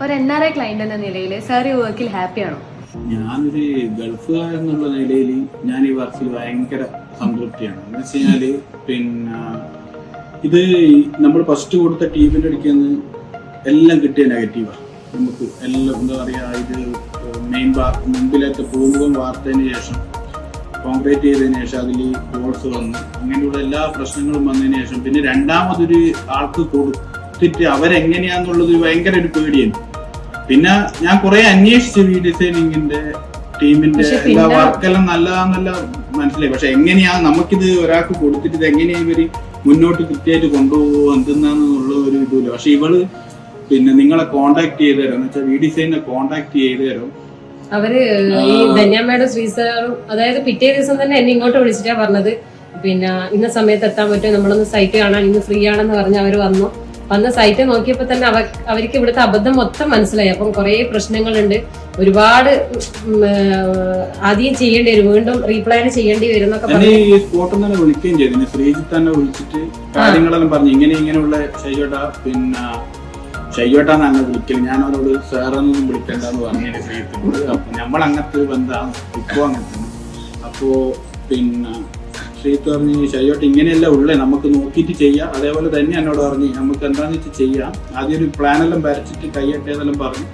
ഒരു NRI client എന്ന നിലയിൽ സാർ ഈ വർക്കിൽ ഹാപ്പിയാണോ? ഞാനൊരു ഗൾഫുകാരൻ എന്നുള്ള നിലയിൽ ഞാൻ ഈ വർക്കിൽ ഭയങ്കര സംതൃപ്തിയാണ്. എന്ന് വെച്ച് കഴിഞ്ഞാല് ഇത് നമ്മൾ ഫസ്റ്റ് കൊടുത്ത ടീമിന്റെ അടുക്കുന്ന എല്ലാം കിട്ടിയ നെഗറ്റീവാണ്. നമുക്ക് എല്ലാം എന്താ പറയാ, ഇത് മുമ്പിലത്തെ പൂമുഖം വാർത്തതിന് ശേഷം കോൺക്രീറ്റ് ചെയ്തതിനു ശേഷം അതിൽ ഹോൾസ് വന്നു, അങ്ങനെയുള്ള എല്ലാ പ്രശ്നങ്ങളും വന്നതിന് ശേഷം പിന്നെ രണ്ടാമതൊരു ആൾക്ക് കൊടുത്തിട്ട് അവരെങ്ങനെയാന്നുള്ളത് ഭയങ്കര ഒരു പേടിയാണ്. പിന്നെ ഞാൻ കുറെ അന്വേഷിച്ചു ഈ ഡിസൈനിങ്ങിന്റെ ടീമിന്റെ എല്ലാ വർക്കെല്ലാം നല്ലതാന്നല്ല മനസ്സിലായി. പക്ഷെ എങ്ങനെയാ നമുക്കിത് ഒരാൾക്ക് കൊടുത്തിട്ട് ഇത് എങ്ങനെയാ ഇവര് മുന്നോട്ട് കൃത്യമായിട്ട് കൊണ്ടുപോകുമോ എന്തെന്നുള്ള ഒരു ഇതുമില്ല. പക്ഷെ ഇവള് പിന്നെ നിങ്ങളെ കോണ്ടാക്ട് ചെയ്ത് തരാം എന്ന് വെച്ചാൽ ഈ ഡിസൈനെ കോണ്ടാക്ട് ചെയ്ത് തരാം. അവര് ഈ ധന്യാമ്മയുടെ ശ്രീസാറും അതായത് പിറ്റേ ദിവസം തന്നെ എന്നെ ഇങ്ങോട്ട് വിളിച്ചിട്ടാ പറഞ്ഞത്, പിന്നെ ഇന്ന സമയത്ത് എത്താൻ പറ്റും, നമ്മളൊന്ന് സൈറ്റ് കാണാൻ ഇന്ന് ഫ്രീ ആണെന്ന് പറഞ്ഞ് അവര് വന്ന സൈറ്റ് നോക്കിയപ്പോ തന്നെ അവർക്ക് ഇവിടുത്തെ അബദ്ധം മൊത്തം മനസ്സിലായി. അപ്പം കുറെ പ്രശ്നങ്ങളുണ്ട്, ഒരുപാട് ആദ്യം ചെയ്യേണ്ടി വരും, വീണ്ടും റീപ്ലാൻ ചെയ്യേണ്ടി വരും എന്നൊക്കെ പറഞ്ഞു. ഈ സ്പോട്ടിൽ തന്നെ വിളിക്കുകയും ചെയ്തു, ശ്രീജിത്ത് തന്നെ വിളിച്ചിട്ട് കാര്യങ്ങളെല്ലാം പറഞ്ഞു. ഇങ്ങനെയുള്ള ശൈവട്ട പിന്നെ ശൈവട്ടാന്ന് തന്നെ വിളിക്കൽ, ഞാൻ അവരോട് സാറൊന്നും വിളിക്കണ്ടെന്ന് പറഞ്ഞു ശ്രീജിത്തിനോട്. അപ്പൊ നമ്മളങ്ങനത്തെ ഒരു ബന്ധമാണ് ഇപ്പോ അങ്ങനത്തെ. അപ്പോ പിന്നെ ശ്രീജിത്ത് പറഞ്ഞ് ശൈവട്ട് ഇങ്ങനെയല്ല ഉള്ളേ, നമുക്ക് നോക്കിയിട്ട് ചെയ്യാം. അതേപോലെ തന്നെ എന്നോട് പറഞ്ഞ് നമുക്ക് എന്താന്ന് വെച്ചാൽ ചെയ്യാം, ആദ്യം ഒരു പ്ലാനെല്ലാം വരച്ചിട്ട് കൈയ്യട്ടെന്നെല്ലാം പറഞ്ഞു.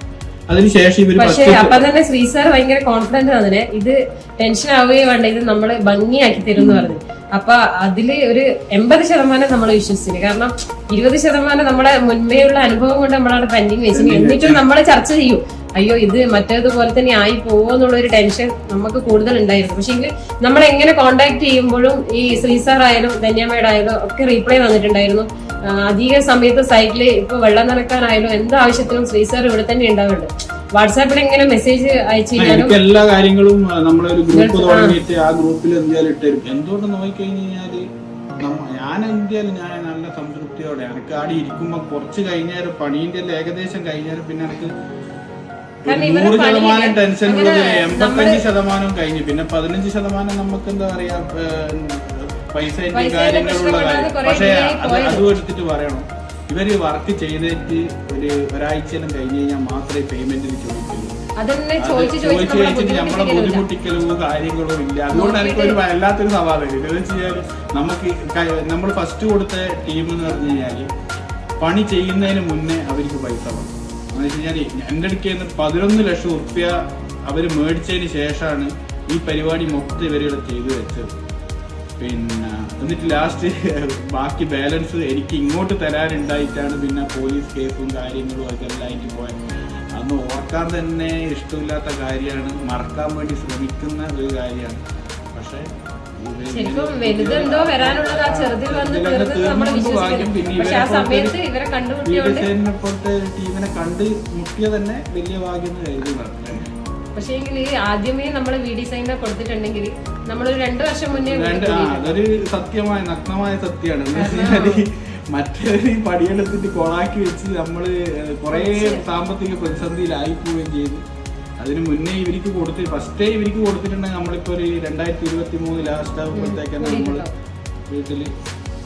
അതിനുശേഷം ഇവര് പക്ഷേ അപ്പൊ തന്നെ ശ്രീ സാർ ഭയങ്കര കോൺഫിഡന്റ് ആണ്, ഇത് ടെൻഷൻ ആവുകയോ വേണ്ട, ഇത് നമ്മള് ഭംഗിയാക്കി തരും എന്ന് പറഞ്ഞു. അപ്പൊ അതില് ഒരു 80% നമ്മൾ വിശ്വസിച്ചിന്. കാരണം 20% നമ്മുടെ മുൻപേയുള്ള അനുഭവം കൊണ്ട് നമ്മളവിടെ പെൻഡിങ് വെച്ചിന്. എന്നിട്ടും നമ്മൾ ചർച്ച ചെയ്യും, അയ്യോ ഇത് മറ്റേതുപോലെ തന്നെ ആയി പോവോന്നുള്ളൊരു ടെൻഷൻ നമുക്ക് കൂടുതൽ ഉണ്ടായിരുന്നു. പക്ഷെ നമ്മൾ എങ്ങനെ കോണ്ടാക്ട് ചെയ്യുമ്പോഴും ഈ ശ്രീ സാർ ആയാലും ധന്യാമ്മയുടെ ആയാലും ഒക്കെ റീപ്ലൈ വന്നിട്ടുണ്ടായിരുന്നു. അധിക സമയത്ത് സൈറ്റില് ഇപ്പൊ വെള്ളം നിറക്കാനായാലും എന്താവശ്യത്തിനും ശ്രീ സാർ ഇവിടെ തന്നെ ഉണ്ടാവുന്നുണ്ട്. വാട്സാപ്പിൽ എങ്ങനെ മെസ്സേജ് അയച്ചു കഴിഞ്ഞാലും എല്ലാ കാര്യങ്ങളും നമ്മളൊരു ഗ്രൂപ്പ് തുടങ്ങിയിട്ട് ആ ഗ്രൂപ്പിൽ എന്തായാലും ഇട്ടുതരും. എന്തുകൊണ്ട് നോക്കിക്കഴിഞ്ഞാല് ഞാൻ എന്തായാലും ഞാൻ നല്ല സംതൃപ്തിയോടെ എനിക്ക് ആടി ഇരിക്കുമ്പോ കുറച്ച് കഴിഞ്ഞാലും പണീന്റെ ഏകദേശം കഴിഞ്ഞാലും പിന്നെ എനിക്ക് 100% ടെൻഷൻ ഉള്ളത് 85% കഴിഞ്ഞു. പിന്നെ 15% നമുക്ക് എന്താ പറയാ പൈസ കാര്യങ്ങളുള്ള കാര്യം. പക്ഷെ അതും എടുത്തിട്ട് പറയണം, ഇവര് വർക്ക് ചെയ്തിട്ട് ഒരാഴ്ചയെല്ലാം കഴിഞ്ഞ് കഴിഞ്ഞാൽ മാത്രമേ പേയ്മെന്റിന് ചോദിക്കുള്ളൂ. ചോദിച്ചിട്ട് നമ്മളെ ബുദ്ധിമുട്ടിക്കലോ കാര്യങ്ങളോ ഇല്ല. അതുകൊണ്ട് എനിക്ക് ഒരു വല്ലാത്തൊരു സവാദം. ഇതെന്ന് വെച്ചാൽ നമ്മൾ ഫസ്റ്റ് കൊടുത്ത ടീം എന്ന് പറഞ്ഞു കഴിഞ്ഞാല് പണി ചെയ്യുന്നതിന് മുന്നേ അവർക്ക് പൈസ വേണം. എന്ന് വെച്ച് കഴിഞ്ഞാൽ എൻ്റെ അടുക്കുന്ന 11 ലക്ഷം ഉറുപ്പ്യ അവര് മേടിച്ചതിന് ശേഷമാണ് ഈ പരിപാടി മൊത്തം ഇവരുടെ ചെയ്തു വെച്ചത്. പിന്നെ എന്നിട്ട് ലാസ്റ്റ് ബാക്കി ബാലൻസ് എനിക്ക് ഇങ്ങോട്ട് തരാനുണ്ടായിട്ടാണ് പിന്നെ പോലീസ് കേസും കാര്യങ്ങളും ഒക്കെ എല്ലാം എനിക്ക് പോയത്. അന്ന് ഓർക്കാൻ തന്നെ ഇഷ്ടമില്ലാത്ത കാര്യമാണ്, മറക്കാൻ വേണ്ടി ശ്രമിക്കുന്ന ഒരു കാര്യമാണ്. പക്ഷെ പോലത്തെ ടീമിനെ കണ്ട് മുട്ടിയ തന്നെ വലിയ ഭാഗ്യം കരുതുന്നതാണ്. പക്ഷേ ആദ്യമേ നമ്മള് വി ഡിസൈനെ കൊടുത്തിട്ടുണ്ടെങ്കിൽ നമ്മളൊരു 2 വർഷം മുന്നേ അതൊരു സത്യമായ നഗ്നമായ സത്യമാണ്. മറ്റൊരു പടിയെടുത്തിട്ട് കൊളാക്കി വെച്ച് നമ്മള് കുറെ സാമ്പത്തിക പ്രതിസന്ധിയിലായി പോവുകയും ചെയ്തു. അതിന് മുന്നേ ഇവർക്ക് ഫസ്റ്റേ ഇവർക്ക് കൊടുത്തിട്ടുണ്ടെങ്കിൽ നമ്മളിപ്പോ ഒരു 2023 ലാസ്റ്റ് ആകുമ്പോഴത്തേക്കാണ് നമ്മള് വീട്ടില്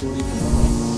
കൂടിയിട്ടുണ്ടാവും.